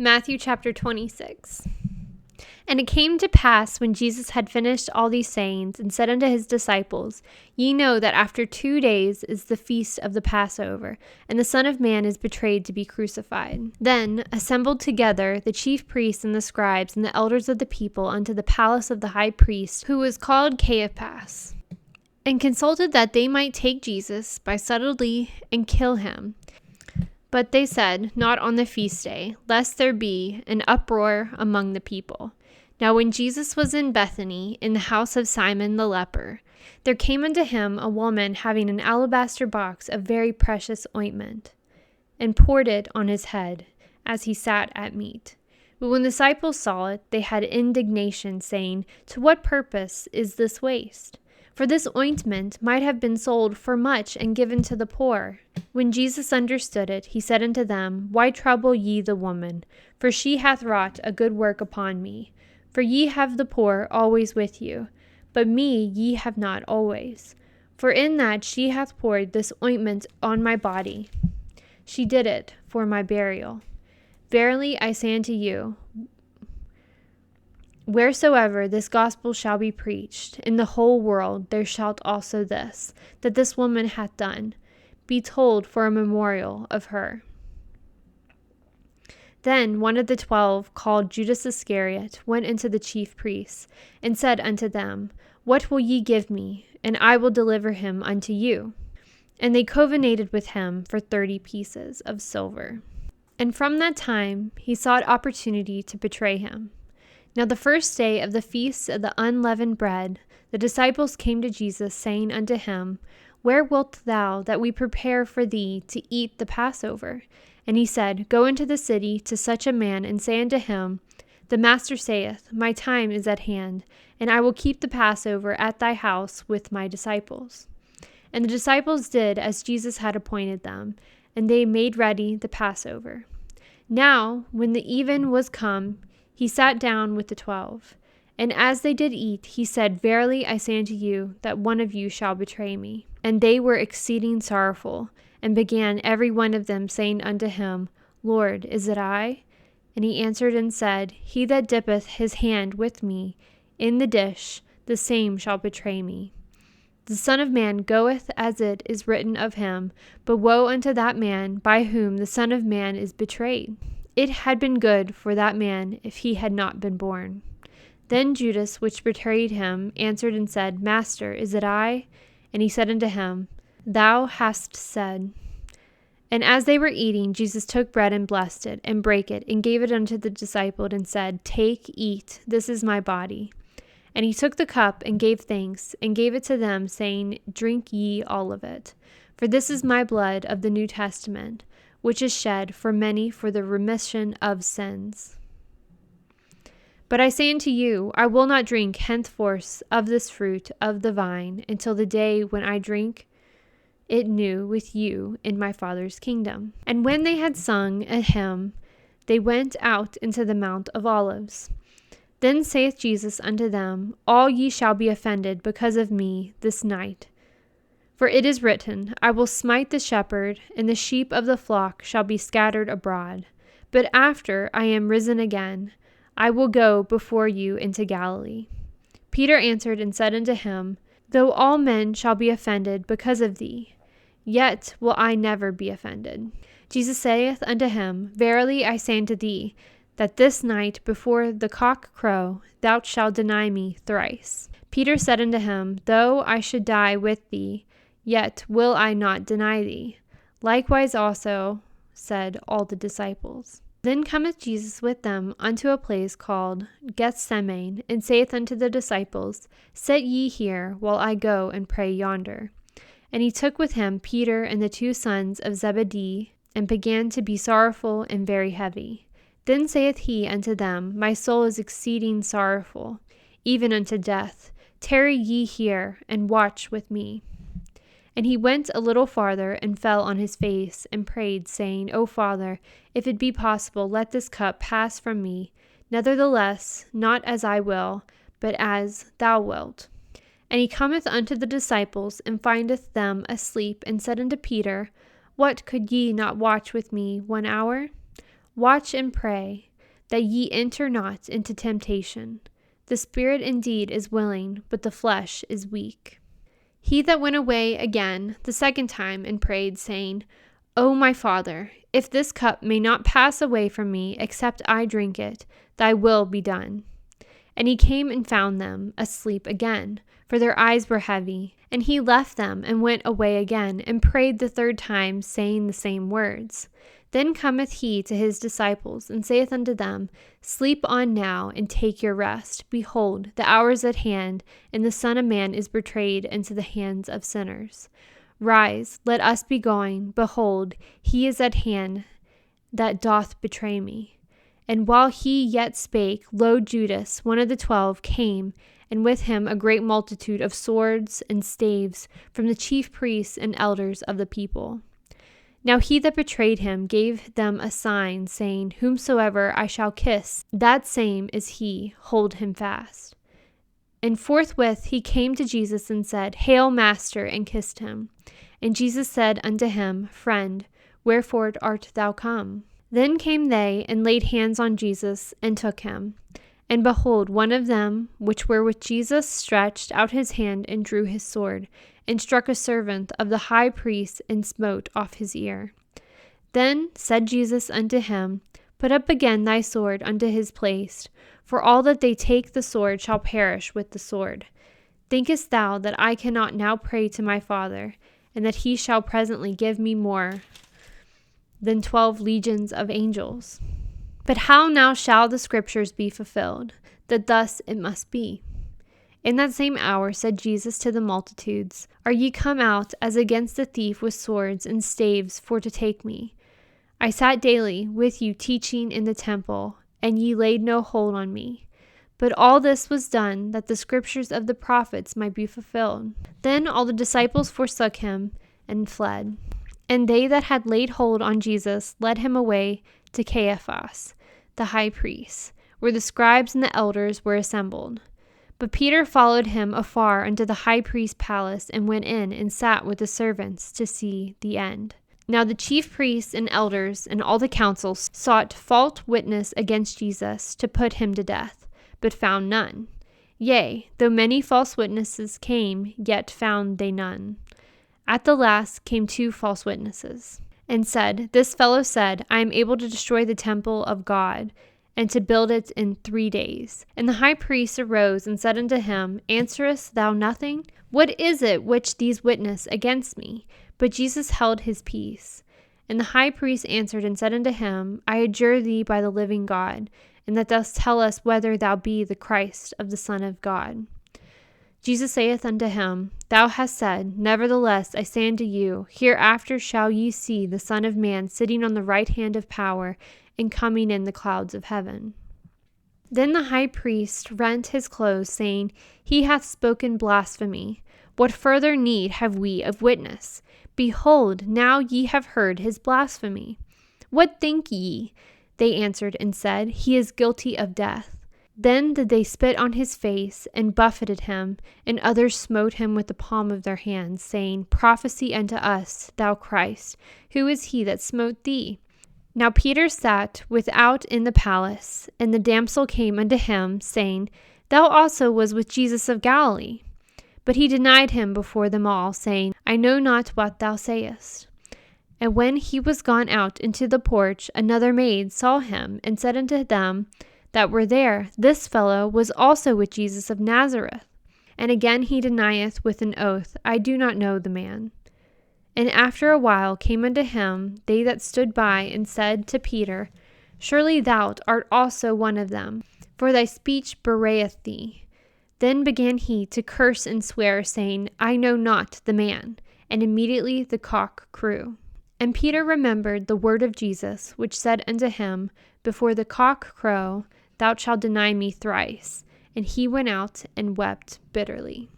Matthew chapter 26. And it came to pass, when Jesus had finished all these sayings, and said unto his disciples, Ye know that after 2 days is the feast of the Passover, and the Son of Man is betrayed to be crucified. Then assembled together the chief priests and the scribes and the elders of the people unto the palace of the high priest, who was called Caiaphas, and consulted that they might take Jesus by subtlety and kill him. But they said, Not on the feast day, lest there be an uproar among the people. Now when Jesus was in Bethany, in the house of Simon the leper, there came unto him a woman having an alabaster box of very precious ointment, and poured it on his head, as he sat at meat. But when the disciples saw it, they had indignation, saying, To what purpose is this waste? For this ointment might have been sold for much and given to the poor. When Jesus understood it, he said unto them, Why trouble ye the woman? For she hath wrought a good work upon me. For ye have the poor always with you, but me ye have not always. For in that she hath poured this ointment on my body, she did it for my burial. Verily I say unto you, wheresoever this gospel shall be preached in the whole world, there shall also this, that this woman hath done, be told for a memorial of her. Then one of the 12, called Judas Iscariot, went into the chief priests, and said unto them, What will ye give me, and I will deliver him unto you? And they covenanted with him for 30 pieces of silver. And from that time he sought opportunity to betray him. Now the first day of the feast of the unleavened bread, the disciples came to Jesus, saying unto him, Where wilt thou that we prepare for thee to eat the Passover? And he said, Go into the city to such a man, and say unto him, The Master saith, My time is at hand, and I will keep the Passover at thy house with my disciples. And the disciples did as Jesus had appointed them, and they made ready the Passover. Now, when the even was come, he sat down with the 12. And as they did eat, he said, Verily I say unto you, that one of you shall betray me. And they were exceeding sorrowful, and began every one of them, saying unto him, Lord, is it I? And he answered and said, He that dippeth his hand with me in the dish, the same shall betray me. The Son of Man goeth as it is written of him, but woe unto that man by whom the Son of Man is betrayed. It had been good for that man if he had not been born. Then Judas, which betrayed him, answered and said, Master, is it I? And he said unto him, Thou hast said. And as they were eating, Jesus took bread and blessed it, and brake it, and gave it unto the disciple, and said, Take, eat, this is my body. And he took the cup, and gave thanks, and gave it to them, saying, Drink ye all of it. For this is my blood of the New Testament, which is shed for many for the remission of sins. But I say unto you, I will not drink henceforth of this fruit of the vine, until the day when I drink it new with you in my Father's kingdom. And when they had sung a hymn, they went out into the Mount of Olives. Then saith Jesus unto them, All ye shall be offended because of me this night. For it is written, I will smite the shepherd, and the sheep of the flock shall be scattered abroad. But after I am risen again, I will go before you into Galilee. Peter answered and said unto him, Though all men shall be offended because of thee, yet will I never be offended. Jesus saith unto him, Verily I say unto thee, that this night before the cock crow, thou shalt deny me thrice. Peter said unto him, Though I should die with thee, yet will I not deny thee. Likewise also said all the disciples. Then cometh Jesus with them unto a place called Gethsemane, and saith unto the disciples, Sit ye here, while I go and pray yonder. And he took with him Peter and the 2 sons of Zebedee, and began to be sorrowful and very heavy. Then saith he unto them, My soul is exceeding sorrowful, even unto death. Tarry ye here, and watch with me. And he went a little farther, and fell on his face, and prayed, saying, O Father, if it be possible, let this cup pass from me. Nevertheless, not as I will, but as thou wilt. And he cometh unto the disciples, and findeth them asleep, and said unto Peter, What, could ye not watch with me 1 hour? Watch and pray, that ye enter not into temptation. The spirit indeed is willing, but the flesh is weak. He that went away again the second time and prayed, saying, O my Father, if this cup may not pass away from me, except I drink it, thy will be done. And he came and found them asleep again, for their eyes were heavy. And he left them and went away again, and prayed the third time, saying the same words. Then cometh he to his disciples, and saith unto them, Sleep on now, and take your rest. Behold, the hour is at hand, and the Son of Man is betrayed into the hands of sinners. Rise, let us be going. Behold, he is at hand that doth betray me. And while he yet spake, lo, Judas, one of the 12, came, and with him a great multitude of swords and staves from the chief priests and elders of the people. Now he that betrayed him gave them a sign, saying, Whomsoever I shall kiss, that same is he, hold him fast. And forthwith he came to Jesus and said, Hail, Master, and kissed him. And Jesus said unto him, Friend, wherefore art thou come? Then came they and laid hands on Jesus and took him. And behold, one of them which were with Jesus stretched out his hand and drew his sword, and struck a servant of the high priest, and smote off his ear. Then said Jesus unto him, Put up again thy sword unto his place, for all that they take the sword shall perish with the sword. Thinkest thou that I cannot now pray to my Father, and that he shall presently give me more than 12 legions of angels? But how now shall the scriptures be fulfilled, that thus it must be? In that same hour said Jesus to the multitudes, Are ye come out as against a thief with swords and staves for to take me? I sat daily with you teaching in the temple, and ye laid no hold on me. But all this was done, that the scriptures of the prophets might be fulfilled. Then all the disciples forsook him and fled. And they that had laid hold on Jesus led him away to Caiaphas, the high priest, where the scribes and the elders were assembled. But Peter followed him afar unto the high priest's palace, and went in and sat with the servants to see the end. Now the chief priests and elders and all the council sought false witness against Jesus to put him to death, but found none. Yea, though many false witnesses came, yet found they none. At the last came 2 false witnesses, and said, This fellow said, I am able to destroy the temple of God, and to build it in 3 days. And the high priest arose and said unto him, Answerest thou nothing? What is it which these witness against me? But Jesus held his peace. And the high priest answered and said unto him, I adjure thee by the living God, and that thou tell us whether thou be the Christ of the Son of God. Jesus saith unto him, Thou hast said, Nevertheless I say unto you, hereafter shall ye see the Son of Man sitting on the right hand of power, and coming in the clouds of heaven. Then the high priest rent his clothes, saying, He hath spoken blasphemy. What further need have we of witness? Behold, now ye have heard his blasphemy. What think ye? They answered and said, He is guilty of death. Then did they spit on his face, and buffeted him, and others smote him with the palm of their hands, saying, Prophesy unto us, thou Christ. Who is he that smote thee? Now Peter sat without in the palace, and the damsel came unto him, saying, Thou also was with Jesus of Galilee. But he denied him before them all, saying, I know not what thou sayest. And when he was gone out into the porch, another maid saw him, and said unto them that were there, This fellow was also with Jesus of Nazareth. And again he denieth with an oath, I do not know the man. And after a while came unto him they that stood by, and said to Peter, Surely thou art also one of them, for thy speech bewrayeth thee. Then began he to curse and swear, saying, I know not the man. And immediately the cock crew. And Peter remembered the word of Jesus, which said unto him, Before the cock crow, thou shalt deny me thrice. And he went out and wept bitterly.